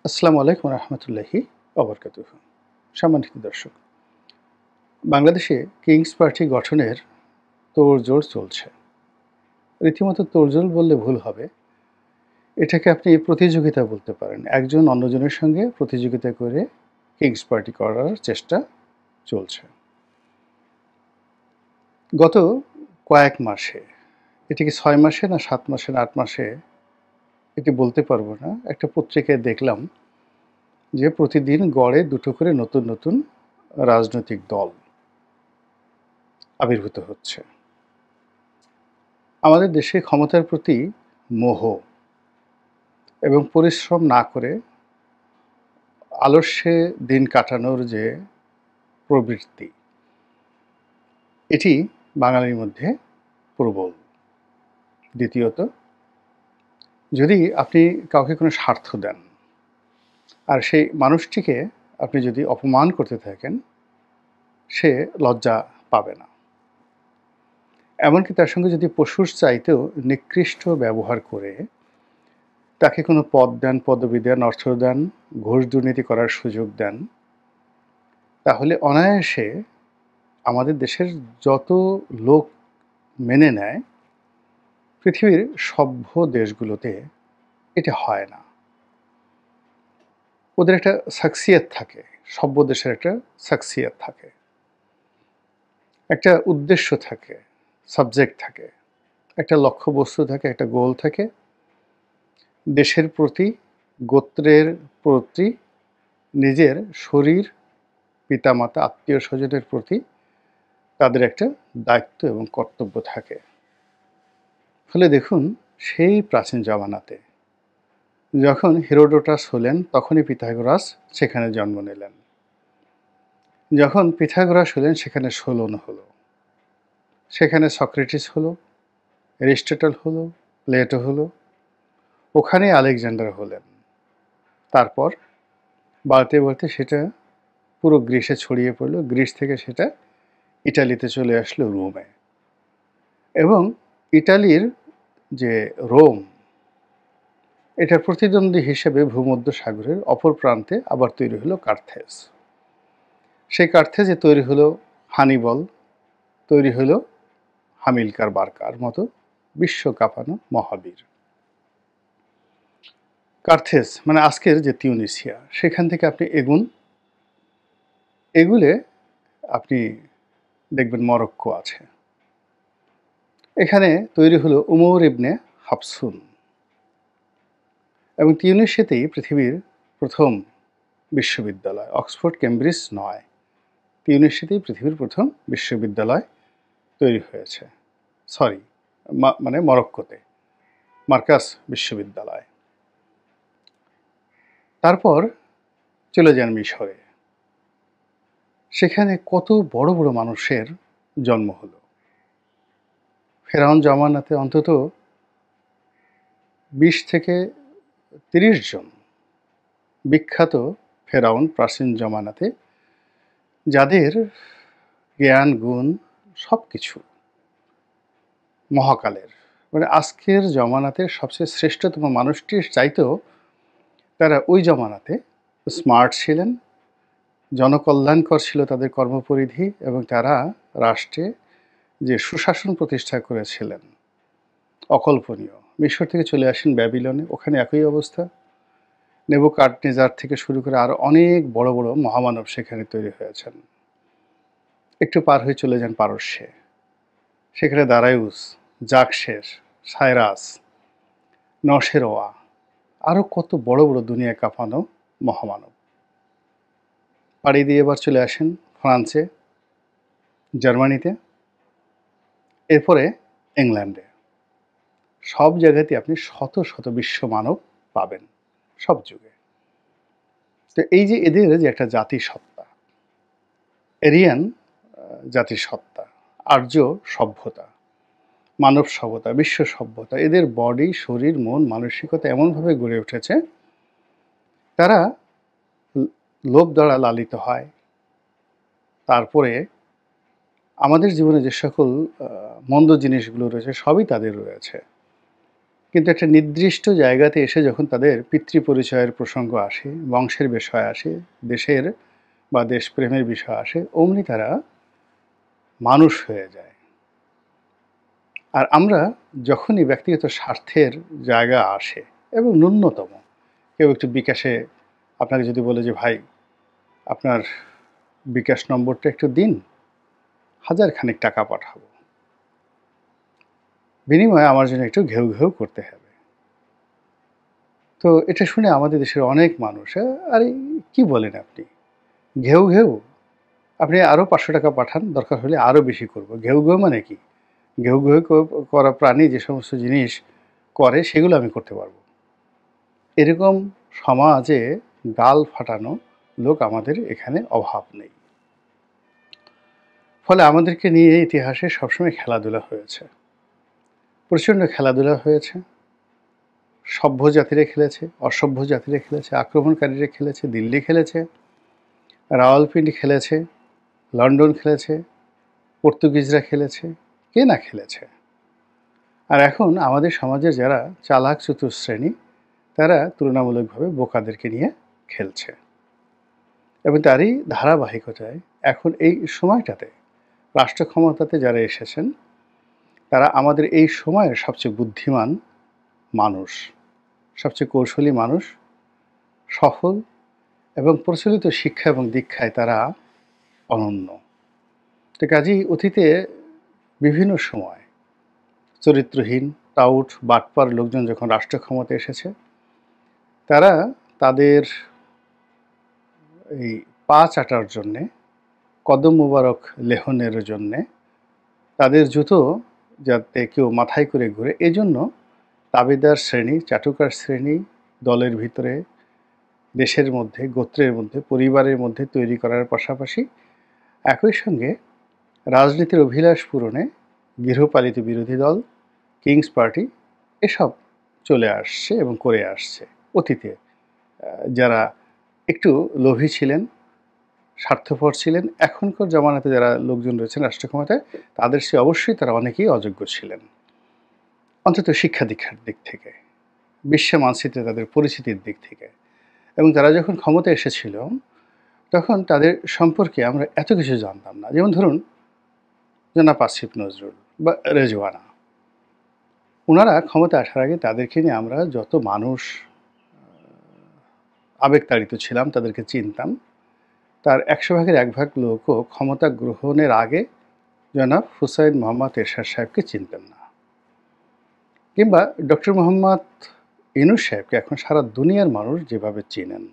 আসসালামু আলাইকুম রহমতুল্লাহি অবরকাতুহু। সম্মানিত দর্শক, বাংলাদেশে কিংস পার্টি গঠনের তোড়জোড় চলছে। রীতিমতো তোড়জোড় বললে ভুল হবে। এটাকে আপনি প্রতিযোগিতা বলতে পারেন। একজন অন্যজনের সঙ্গে প্রতিযোগিতা করে কিংস পার্টি করার চেষ্টা চলছে। গত কয়েক মাসে, এটি কি ৬ মাসে না ৭ মাসে না ৮ মাসে এটি বলতে পারবো না। একটা পত্রিকায় দেখলাম যে প্রতিদিন গড়ে ২ টো করে নতুন, নতুন রাজনৈতিক দল আবির্ভূত হচ্ছে। আমাদের দেশে ক্ষমতার প্রতি মোহ এবং পরিশ্রম না করে আলস্যে দিন কাটানোর যে প্রবৃত্তি, এটি বাঙালির মধ্যে প্রবল। দ্বিতীয়ত, যদি আপনি কাউকে কোনো স্বার্থ দেন আর সেই মানুষটিকে আপনি যদি অপমান করতে থাকেন, সে লজ্জা পাবে না। এমনকি তার সঙ্গে যদি পশুর চাইতেও নিকৃষ্ট ব্যবহার করে তাকে কোনো পদ দেন, পদবি দেন, অর্থ দেন, ঘুষ দুর্নীতি করার সুযোগ দেন, তাহলে অনায়াসে আমাদের দেশের যত লোক মেনে নেয়, পৃথিবীর সভ্য দেশগুলোতে এটা হয় না। ওদের একটা শাখসিয়ত থাকে, সভ্য দেশের একটা শাখসিয়ত থাকে, একটা উদ্দেশ্য থাকে, সাবজেক্ট থাকে, একটা লক্ষ্যবস্তু থাকে, একটা গোল থাকে। দেশের প্রতি, গোত্রের প্রতি, নিজের শরীর, পিতামাতা, আত্মীয় স্বজনের প্রতি তাদের একটা দায়িত্ব এবং কর্তব্য থাকে। ফলে দেখুন, সেই প্রাচীন জামানাতে যখন হেরোডোটাস হলেন, তখনই পিথাগোরাস সেখানে জন্ম নিলেন। যখন পিথাগোরাস হলেন, সেখানে সোলন হলো, সেখানে সক্রেটিস হলো, অ্যারিস্টটল হলো, প্লেটো হলো, ওখানে আলেকজান্ডার হলেন। তারপর বাড়তে বাড়তে সেটা পুরো গ্রিসে ছড়িয়ে পড়লো। গ্রিস থেকে সেটা ইটালিতে চলে আসলো, রোমে। এবং ইটালির যে রোম, এটার প্রতিদ্বন্দ্বী হিসেবে ভূমধ্য সাগরের অপর প্রান্তে আবার তৈরি হলো কার্থেজ। সেই কার্থেজে তৈরি হলো হানিবল, তৈরি হলো হামিলকার বার্কার মতো বিশ্ব কাঁপানো মহাবীর। কার্থেজ মানে আজকের যে তিউনিসিয়া, সেখান থেকে আপনি এগুলে আপনি দেখবেন মরক্কো আছে। এখানে তৈরি হলো উমর ইবনে হাফসুন। এবং তিউনিসিয়াতেই পৃথিবীর প্রথম বিশ্ববিদ্যালয়, অক্সফোর্ড কেমব্রিজ নয়, তিউনিসিয়াতেই পৃথিবীর প্রথম বিশ্ববিদ্যালয় তৈরি হয়েছে। সরি, মানে মরক্কোতে মার্কাস বিশ্ববিদ্যালয়। তারপর চলে যান মিশরে। সেখানে কত বড় বড় মানুষের জন্ম হলো। ফেরাউন জামানাতে অন্তত ২০ থেকে ৩০ জন বিখ্যাত ফেরাউন প্রাচীন জমানাতে, যাদের জ্ঞান গুণ সব কিছু মহাকালের, মানে আজকের জমানাতে সবচেয়ে শ্রেষ্ঠতম মানুষটির চাইতেও তারা ওই জমানাতে স্মার্ট ছিলেন, জনকল্যাণকর ছিল তাদের কর্মপরিধি, এবং তারা রাষ্ট্রে যে সুশাসন প্রতিষ্ঠা করেছিলেন অকল্পনীয়। মিশর থেকে চলে আসেন ব্যাবিলনে, ওখানে একই অবস্থা। নেবুকাদনেজার থেকে শুরু করে আরও অনেক বড় বড় মহামানব সেখানে তৈরি হয়েছেন। একটু পার হয়ে চলে যান পারস্যে, সেখানে দারায়ুস, জাকশের, সাইরাস, নশেরোয়া, আরও কত বড় বড় দুনিয়া কাঁপানো মহামানব। পাড়ি দিয়ে এবার চলে আসেন ফ্রান্সে, জার্মানিতে, এরপরে ইংল্যান্ডে। সব জায়গাতে আপনি শত শত বিশ্ব মানব পাবেন, সব যুগে। তো এই যে এদের যে একটা জাতিসত্তা, এরিয়ান জাতিসত্তা, আর্য সভ্যতা, মানব সভ্যতা, বিশ্ব সভ্যতা, এদের বডি, শরীর, মন, মানসিকতা এমনভাবে গড়ে উঠেছে, তারা লোভ দ্বারা লালিত হয়। তারপরে আমাদের জীবনে যে সকল মন্দ জিনিসগুলো রয়েছে, সবই তাদের রয়েছে। কিন্তু একটা নির্দিষ্ট জায়গাতে এসে যখন তাদের পিতৃ পরিচয়ের প্রসঙ্গ আসে, বংশের বিষয় আসে, দেশের বা দেশপ্রেমের বিষয় আসে, অমনি তারা মানুষ হয়ে যায়। আর আমরা যখনই ব্যক্তিগত স্বার্থের জায়গা আসে এবং ন্যূনতম কেউ একটু বিকাশে আপনাকে যদি বলে যে ভাই আপনার বিকাশ নম্বরটা একটু দিন, 1000 খানেক টাকা পাঠাবো, বিনিময়ে আমার জন্য একটু ঘেউ ঘেউ করতে হবে। তো এটা শুনে আমাদের দেশের অনেক মানুষ আরে কি বলেন আপনি, ঘেউ ঘেউ, আপনি আরও 500 টাকা পাঠান, দরকার হলে আরও বেশি করব। ঘেউ ঘেউ মানে কি? ঘেউ ঘেউ করা প্রাণী যে সমস্ত জিনিস করে সেগুলো আমি করতে পারবো। এরকম সমাজে গাল ফাটানো লোক আমাদের এখানে অভাব নেই। ফলে আমাদেরকে নিয়ে ইতিহাসে সবসময় খেলাধুলা হয়েছে, প্রচণ্ড খেলাধুলা হয়েছে। সভ্য জাতিরা খেলেছে, অসভ্য জাতিরা খেলেছে, আক্রমণকারীরা খেলেছে, দিল্লি খেলেছে, রাওয়ালপিন্ডি খেলেছে, লন্ডন খেলেছে, পর্তুগিজরা খেলেছে, কে না খেলেছে। আর এখন আমাদের সমাজের যারা চালাক চতুর শ্রেণী তারা তুলনামূলকভাবে বোকাদেরকে নিয়ে খেলছে। এবং তারই ধারাবাহিকতায় এখন এই সময়টাতে রাষ্ট্র ক্ষমতাতে যারা এসেছেন তারা আমাদের এই সময়ের সবচেয়ে বুদ্ধিমান মানুষ, সবচেয়ে কৌশলী মানুষ, সফল এবং প্রচলিত শিক্ষা এবং দীক্ষায় তারা অনন্য। তো কাজেই অতীতে বিভিন্ন সময় চরিত্রহীন, টাউট, বাটপার লোকজন যখন রাষ্ট্র ক্ষমতায় এসেছে তারা তাদের এই পা চাটার জন্যে, কদম মোবারক লেহনের জন্যে, তাদের জুতো যাতে কেউ মাথায় করে ঘুরে এজন্য তাবেদার শ্রেণী, চাটুকার শ্রেণী দলের ভিতরে, দেশের মধ্যে, গোত্রের মধ্যে, পরিবারের মধ্যে তৈরি করার পাশাপাশি একই সঙ্গে রাজনীতির অভিলাষ পূরণে গৃহপালিত বিরোধী দল, কিংস পার্টি এসব চলে আসছে এবং করে আসছে। অতীতে যারা একটু লোভী ছিলেন, স্বার্থপর ছিলেন, এখনকার জামানাতে যারা লোকজন রয়েছেন রাষ্ট্র ক্ষমতায় তাদের সে অবশ্যই তারা অনেকেই অযোগ্য ছিলেন, অন্তত শিক্ষা দীক্ষার দিক থেকে, বিশ্ব মানচিত্রে তাদের পরিচিতির দিক থেকে। এবং তারা যখন ক্ষমতায় এসেছিল তখন তাদের সম্পর্কে আমরা এত কিছু জানতাম না। যেমন ধরুন জনাব আসিফ নজরুল বা রেজওয়ানা, ওনারা ক্ষমতা আসার আগে তাদেরকে নিয়ে আমরা যত মানুষ আবেগতাড়িত ছিলাম, তাদেরকে চিনতাম, তার 100 ভাগের 1 ভাগ লোকও ক্ষমতা গ্রহণের আগে জনাব হুসাইন মোহাম্মদ এরশাদ সাহেবকে চিনতেন না। কিংবা ডক্টর মোহাম্মদ ইউনূস সাহেবকে এখন সারা দুনিয়ার মানুষ যেভাবে চিনেন।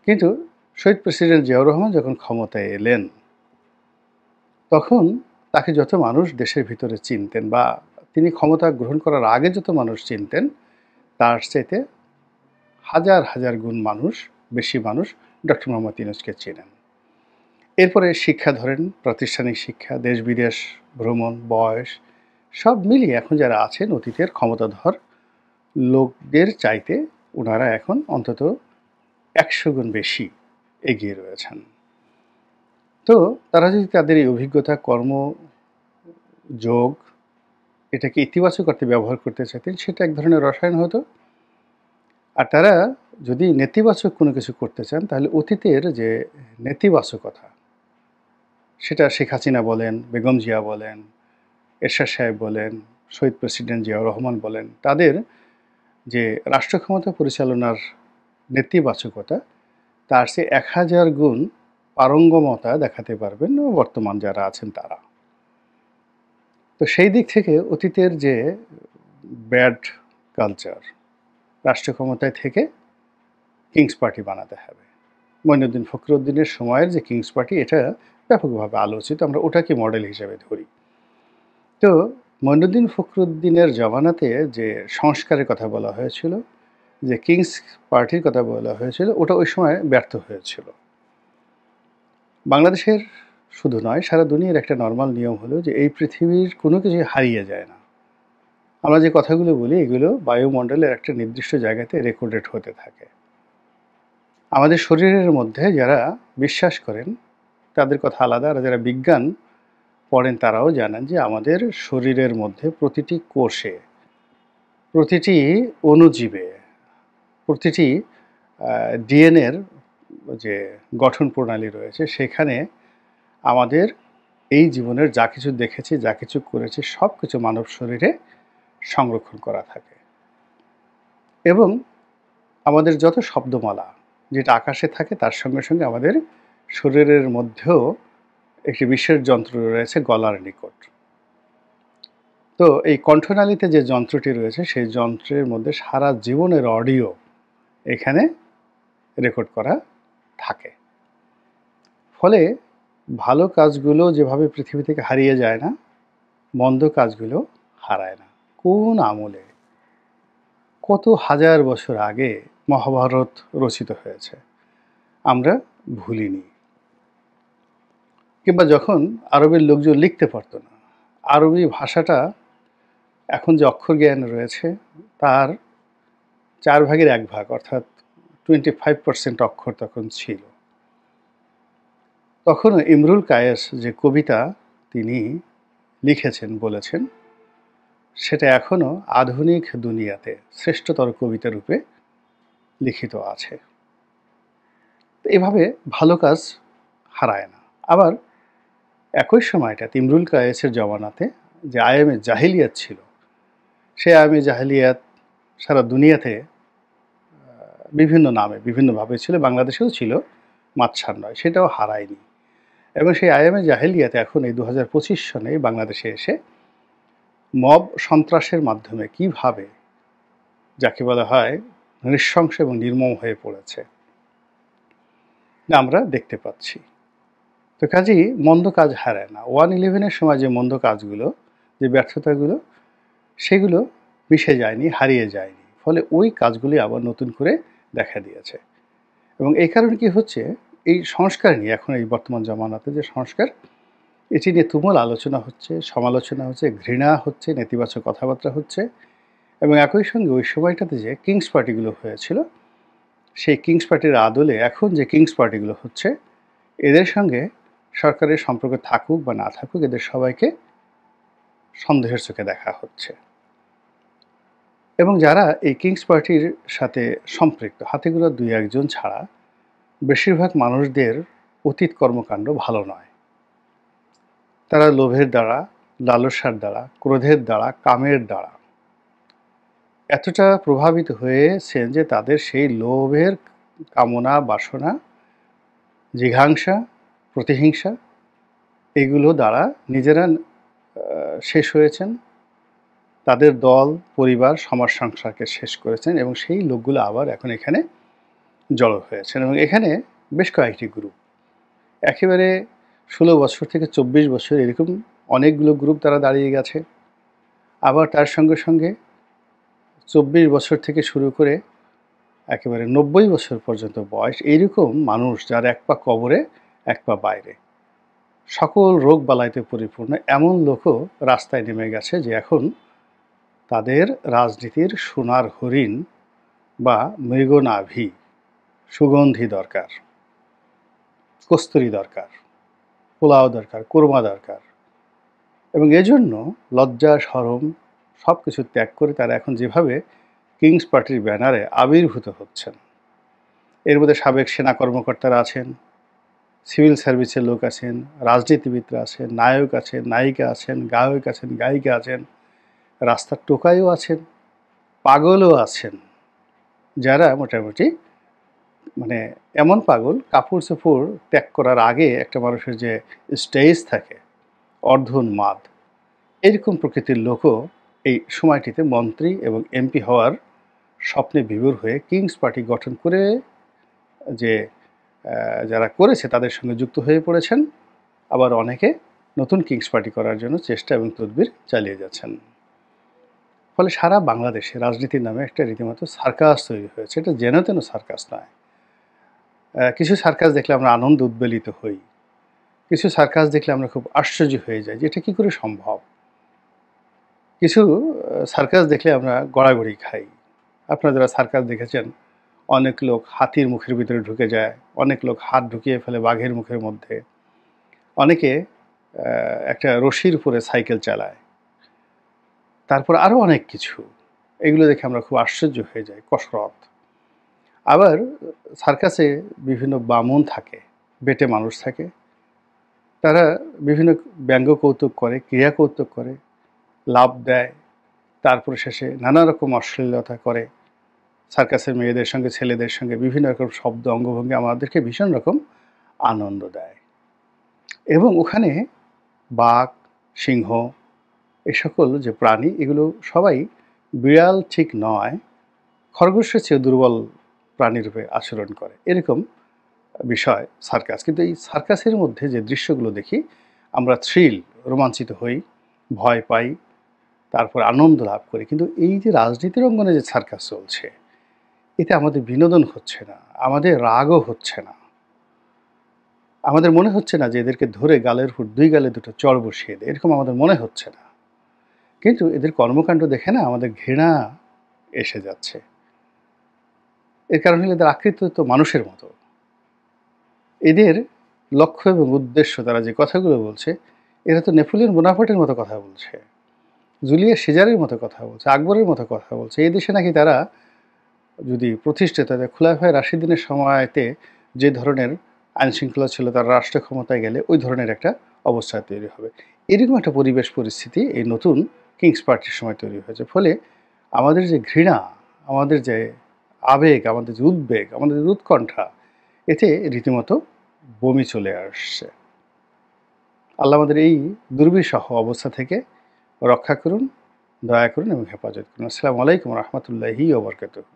কিন্তু শহীদ প্রেসিডেন্ট জিয়াউর রহমান যখন ক্ষমতায় এলেন তখন তাকে যত মানুষ দেশের ভিতরে চিনতেন বা তিনি ক্ষমতা গ্রহণ করার আগে যত মানুষ চিনতেন তার চাইতে হাজার হাজার গুণ মানুষ, বেশি মানুষ ডক্টর মোহাম্মদ ইউনূসকে চেনেন। এরপরে শিক্ষা ধরেন, প্রাতিষ্ঠানিক শিক্ষা, দেশ বিদেশ ভ্রমণ, বয়স সব মিলিয়ে এখন যারা আছেন অতীতের ক্ষমতাধর লোকদের চাইতে ওনারা এখন অন্তত 100 গুণ বেশি এগিয়ে রয়েছেন। তো তারা যদি তাদের এই অভিজ্ঞতা, কর্মযোগ এটাকে ইতিবাচক অর্থে ব্যবহার করতে চাইতেন সেটা এক ধরনের রসায়ন হতো। আর তারা যদি নেতিবাচক কোনো কিছু করতে চান তাহলে অতীতের যে নেতিবাচকতা, সেটা শেখ হাসিনা বলেন, বেগম জিয়া বলেন, এরশাদ সাহেব বলেন, শহীদ প্রেসিডেন্ট জিয়াউর রহমান বলেন, তাদের যে রাষ্ট্র ক্ষমতা পরিচালনার নেতিবাচকতা তার চেয়ে 1000 গুণ পারঙ্গমতা দেখাতে পারবেন বর্তমান যারা আছেন তারা। তো সেই দিক থেকে অতীতের যে ব্যাড কালচার, রাষ্ট্র ক্ষমতায় থেকে কিংস পার্টি বানাতে হবে। মঈনুদ্দিন ফখরুদ্দিনের সময়ের যে কিংস পার্টি এটা ব্যাপকভাবে আলোচিত, আমরা ওটাকে মডেল হিসেবে ধরি। তো মঈনুদ্দিন ফখরুদ্দিনের জমানাতে যে সংস্কারের কথা বলা হয়েছিল, যে কিংস পার্টির কথা বলা হয়েছিল, ওটা ওই সময় ব্যর্থ হয়েছিল। বাংলাদেশের শুধু নয় সারা দুনিয়ার একটা নর্মাল নিয়ম হলো যে এই পৃথিবীর কোনো কিছু হারিয়ে যায় না। আমরা যে কথাগুলো বলি এগুলো বায়ুমণ্ডলের একটা নির্দিষ্ট জায়গাতে রেকর্ডেড হতে থাকে। আমাদের শরীরের মধ্যে যারা বিশ্বাস করেন তাদের কথা আলাদা, আর যারা বিজ্ঞান পড়েন তারাও জানেন যে আমাদের শরীরের মধ্যে প্রতিটি কোষে প্রতিটি অণুজীবে, প্রতিটি ডিএনএর যে গঠন প্রণালী রয়েছে সেখানে আমাদের এই জীবনের যা কিছু দেখেছি, যা কিছু করেছি সব কিছু মানব শরীরে সংরক্ষণ করা থাকে। এবং আমাদের যত শব্দমালা যেটা আকাশে থাকে তার সঙ্গে সঙ্গে আমাদের শরীরের মধ্যেও একটি বিশেষ যন্ত্র রয়েছে গলার নিকট। তো এই কণ্ঠনালীতে যে যন্ত্রটি রয়েছে সেই যন্ত্রের মধ্যে সারা জীবনের অডিও এখানে রেকর্ড করা থাকে। ফলে ভালো কাজগুলো যেভাবে পৃথিবী থেকে হারিয়ে যায় না, মন্দ কাজগুলো হারায় না। কোন আমলে, কত হাজার বছর আগে মহাভারত রচিত হয়েছে, আমরা ভুলিনি। কিংবা যখন আরবের লোকজন লিখতে পারতো না, আরবি ভাষাটা এখন যে অক্ষর জ্ঞান রয়েছে তার 1/4 অর্থাৎ 25% অক্ষর তখন ছিল। তখনও ইমরুল কায়েস যে কবিতা তিনি লিখেছেন, বলেছেন, সেটা এখনও আধুনিক দুনিয়াতে শ্রেষ্ঠতর কবিতা রূপে লিখিত আছে। এভাবে ভালো কাজ হারায় না। আবার একই সময়টা ইমরুল কায়েসের জমানাতে যে আয়ামে জাহিলিয়াত ছিল, সে আয়ামে জাহিলিয়াত সারা দুনিয়াতে বিভিন্ন নামে বিভিন্নভাবে ছিল, বাংলাদেশেও ছিল, মাতসার নয়, সেটাও হারায়নি। এবং সেই আয়ামে জাহিলিয়াতে এখন এই 2025 সনে বাংলাদেশে এসে মব সন্ত্রাসের মাধ্যমে কিভাবে যাকে বলা হয় নৃশংস এবং নির্মম হয়ে পড়েছে আমরা দেখতে পাচ্ছি। তো কাজেই মন্দ কাজ হারায় না। 1/11-এর সময় যে মন্দ কাজগুলো, যে ব্যর্থতাগুলো, সেগুলো মিশে যায়নি, হারিয়ে যায়নি। ফলে ওই কাজগুলি আবার নতুন করে দেখা দিয়েছে। এবং এই কারণে কি হচ্ছে, এই সংস্কার নিয়ে এখন এই বর্তমান জমানাতে যে সংস্কার, এটি নিয়ে তুমুল আলোচনা হচ্ছে, সমালোচনা হচ্ছে, ঘৃণা হচ্ছে, নেতিবাচক কথাবার্তা হচ্ছে। এবং একই সঙ্গে ওই সময়টাতে যে কিংস পার্টিগুলো হয়েছিল, সেই কিংস পার্টির আদলে এখন যে কিংস পার্টিগুলো হচ্ছে, এদের সঙ্গে সরকারের সম্পর্ক থাকুক বা না থাকুক, এদের সবাইকে সন্দেহের চোখে দেখা হচ্ছে। এবং যারা এই কিংস পার্টির সাথে সম্পৃক্ত, হাতে গোনা 2-1 জন ছাড়া বেশিরভাগ মানুষদের অতীত কর্মকাণ্ড ভালো নয়। তারা লোভের দ্বারা, লালসার দ্বারা, ক্রোধের দ্বারা, কামের দ্বারা এতটা প্রভাবিত হয়েছেন যে তাদের সেই লোভের কামনা, বাসনা, জিঘাংসা, প্রতিহিংসা এগুলো দ্বারা নিজেরা শেষ হয়েছেন, তাদের দল, পরিবার, সমাজ সংসারকে শেষ করেছেন। এবং সেই লোকগুলো আবার এখন এখানে জড়ো হয়েছেন। এবং এখানে বেশ কয়েকটি গ্রুপ, একেবারে 16 বছর থেকে 24 বছর এরকম অনেকগুলো গ্রুপ তারা দাঁড়িয়ে গেছে। আবার তার সঙ্গে সঙ্গে 24 বছর থেকে শুরু করে একেবারে 90 বছর পর্যন্ত বয়স এইরকম মানুষ, যার এক পা কবরে এক পা বাইরে, সকল রোগ বালাইতে পরিপূর্ণ এমন লোকও রাস্তায় নেমে গেছে যে এখন তাদের রাজনীতির সোনার হরিণ বা মৃগনাভি, সুগন্ধি দরকার, কস্তুরী দরকার, পোলাও দরকার, কোরমা দরকার। এবং এজন্য লজ্জা, শরম সব কিছু ত্যাগ করে তারা এখন যেভাবে কিংস পার্টির ব্যানারে আবির্ভূত হচ্ছেন, এর মধ্যে সাবেক সেনা কর্মকর্তারা আছেন, সিভিল সার্ভিসের লোক আছেন, রাজনীতিবিদরা আছেন, নায়ক আছেন, নায়িকা আছেন, গায়ক আছেন, গায়িকা আছেন, রাস্তার টোকাইও আছেন, পাগলও আছেন, যারা মোটামুটি মানে এমন পাগল, কাপড় চোপড় ত্যাগ করার আগে একটা মানুষের যে স্টেজ থাকে, অর্ধোন্মাদ, এরকম প্রকৃতির লোকও এই সময়টিতে মন্ত্রী এবং এমপি হওয়ার স্বপ্নে বিভোর হয়ে কিংস পার্টি গঠন করে যে যারা করেছে তাদের সঙ্গে যুক্ত হয়ে পড়েছেন। আবার অনেকে নতুন কিংস পার্টি করার জন্য চেষ্টা এবং তদবির চালিয়ে যাচ্ছেন। ফলে সারা বাংলাদেশে রাজনীতির নামে একটা রীতিমতো সার্কাস তৈরি হয়েছে। এটা যেন তেন সার্কাস নয়। কিছু সার্কাস দেখলে আমরা আনন্দ উদ্বেলিত হই, কিছু সার্কাস দেখলে আমরা খুব আশ্চর্য হয়ে যাই যে এটা কী করে সম্ভব। কিছু সার্কাস দেখলে আমরা গড়াগড়ি খাই। আপনারা যারা সার্কাস দেখেছেন, অনেক লোক হাতির মুখের ভিতরে ঢুকে যায়, অনেক লোক হাত ঢুকিয়ে ফেলে বাঘের মুখের মধ্যে, অনেকে একটা রশির উপরে সাইকেল চালায়, তারপর আরও অনেক কিছু। এগুলো দেখে আমরা খুব আশ্চর্য হয়ে যাই, কসরত। আবার সার্কাসে বিভিন্ন বামুন থাকে, বেঁটে মানুষ থাকে, তারা বিভিন্ন ব্যঙ্গ কৌতুক করে, ক্রিয়া কৌতুক করে, লাফ দেয়, তারপরে শেষে নানা রকম অশ্লীলতা করে। সার্কাসের মেয়েদের সঙ্গে ছেলেদের সঙ্গে বিভিন্ন রকম শব্দ, অঙ্গভঙ্গি আমাদেরকে ভীষণ রকম আনন্দ দেয়। এবং ওখানে বাঘ, সিংহ, এ সকল যে প্রাণী, এগুলো সবাই বিড়াল ঠিক নয়, খরগোশের চেয়ে দুর্বল প্রাণীরূপে আচরণ করে, এরকম বিষয় সার্কাস। কিন্তু এই সার্কাসের মধ্যে যে দৃশ্যগুলো দেখি আমরা রোমাঞ্চিত হই, ভয় পাই, তারপর আনন্দ লাভ করি। কিন্তু এই যে রাজনীতির অঙ্গনে যে সার্কাস চলছে, এতে আমাদের বিনোদন হচ্ছে না, আমাদের রাগও হচ্ছে না, আমাদের মনে হচ্ছে না যে এদেরকে ধরে গালের উপর 2 গালে 2টো চড় বসিয়ে দেয়, এরকম আমাদের মনে হচ্ছে না। কিন্তু এদের কর্মকাণ্ড দেখে না আমাদের ঘৃণা এসে যাচ্ছে। এর কারণ হলো এদের আকৃতি তো মানুষের মতো। এদের লক্ষ্য এবং উদ্দেশ্য, তারা যে কথাগুলো বলছে, এরা তো নেপোলিয়ন বোনাপার্টের মতো কথা বলছে, জুলিয়াস সিজারের মতো কথা বলছে, আকবরের মতো কথা বলছে। এই দেশে নাকি তারা যদি প্রতিষ্ঠিত হয়, খোলাফায়ে রাশিদিনের সময়তে যে ধরনের আইনশৃঙ্খলা ছিল, তার রাষ্ট্র ক্ষমতায় গেলে ওই ধরনের একটা অবস্থা তৈরি হবে। এরকম একটা পরিবেশ পরিস্থিতি এই নতুন কিংস পার্টির সময় তৈরি হয়েছে। ফলে আমাদের যে ঘৃণা, আমাদের যে আবেগ, আমাদের যে উদ্বেগ, আমাদের যে উৎকণ্ঠা, এতে রীতিমতো বমি চলে আসছে। আল্লাহ আমাদের এই দুর্বিষহ অবস্থা থেকে রক্ষা করুন, দয়া করুন এবং হেফাজত করুন। আসসালামু আলাইকুম রহমতুল্লাহি ওয়া বারাকাতুহু।